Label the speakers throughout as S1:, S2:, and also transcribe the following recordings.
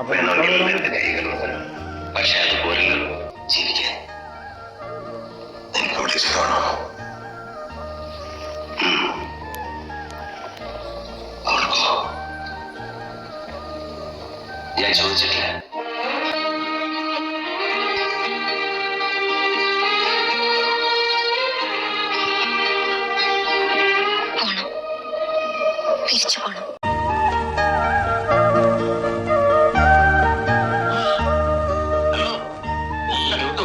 S1: വേണമെങ്കിൽ രണ്ട് കൈകളുണ്ട്, പക്ഷെ അത് പോരല്ലോ ജീവിക്കാൻ. നിനക്കവിടെ ഇഷ്ടമാണോ? അവൾക്കോ? ഞാൻ ചോദിച്ചിട്ടില്ല.
S2: തിരിച്ചു പോണം.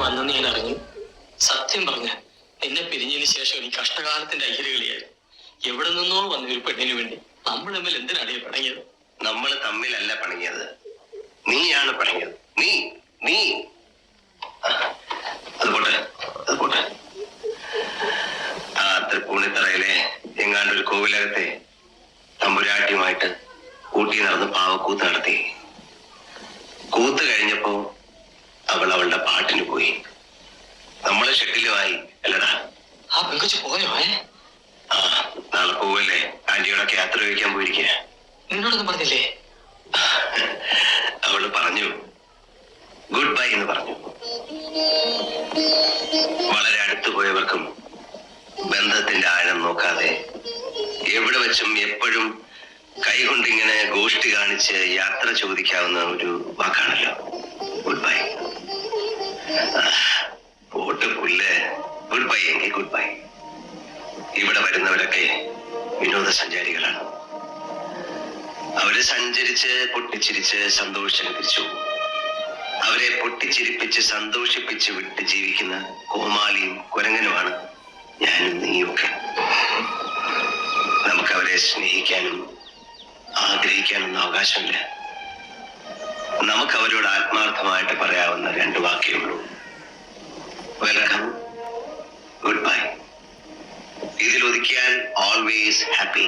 S3: വന്നെന്ന് ഞാൻ അറിഞ്ഞു. സത്യം പറഞ്ഞ എന്നെ പിരിഞ്ഞതിന് ശേഷം എനിക്ക് കഷ്ടകാലത്തിന്റെ അയ്യരുകളിയായി. എവിടെ നിന്നോ വന്ന ഒരു പെണ്ണിന് വേണ്ടി നമ്മൾ തമ്മിൽ എന്തിനാണ് പണങ്ങിയത്?
S1: നമ്മൾ തമ്മിലല്ല പണങ്ങിയത്, നീയാണ് പണങ്ങിയത്. നീ നീ അതുപോട്ടെ. ആ തൃപ്പൂണിത്തറയിലെ എങ്ങാണ്ടൊരു കോവിലകത്തെ തമ്പുരാട്ടിയുമായിട്ട് ഊട്ടി നടന്ന് പാവക്കൂത്ത് നടത്തി. കൂത്ത് കഴിഞ്ഞപ്പോ അവൾ അവളുടെ പാട്ടിന് പോയി. നമ്മളെ ഷെട്ടിലുമായി അല്ലടാ.
S3: ആ പെങ്കൊച്ചു പോയോ?
S1: ആ, നാളെ പോവല്ലേ? ആന്റിയോടൊക്കെ യാത്ര ചോദിക്കാൻ പോയിരിക്കുക.
S3: നിന്നോടൊന്നും പറഞ്ഞില്ലേ?
S1: അവള് പറഞ്ഞു ഗുഡ് ബൈ എന്ന് പറഞ്ഞു. വളരെ അടുത്തു പോയവർക്കും ബന്ധത്തിന്റെ ആഴം നോക്കാതെ എവിടെ വെച്ചും എപ്പോഴും കൈകൊണ്ടിങ്ങനെ ഗോഷ്ടി കാണിച്ച് യാത്ര ചോദിക്കാവുന്ന ഒരു വാക്കാണല്ലോ ഗുഡ് ബൈ. പോട്ട് പുല്ല്, ഗുഡ് ബൈ എങ്കിൽ ഗുഡ് ബൈ. ഇവിടെ വരുന്നവരൊക്കെ വിനോദസഞ്ചാരികളാണ്. അവര് സഞ്ചരിച്ച് പൊട്ടിച്ചിരിച്ച് സന്തോഷിച്ച് തിരിച്ചു. അവരെ പൊട്ടിച്ചിരിപ്പിച്ച് സന്തോഷിപ്പിച്ച് വിട്ട് ജീവിക്കുന്ന കോമാളിയും കുരങ്ങനുമാണ് ഞാനും നീയൊക്കെ. നമുക്കവരെ സ്നേഹിക്കാനും ആഗ്രഹിക്കാനൊന്നും അവകാശമില്ല. നമുക്ക് അവരോട് ആത്മാർത്ഥമായിട്ട് പറയാവുന്ന രണ്ട് വാക്കേ ഉള്ളൂ: വെൽക്കം, ഗുഡ് ബൈ. ഇതിലൊതുക്കിയാൽ ഓൾവേസ് ഹാപ്പി.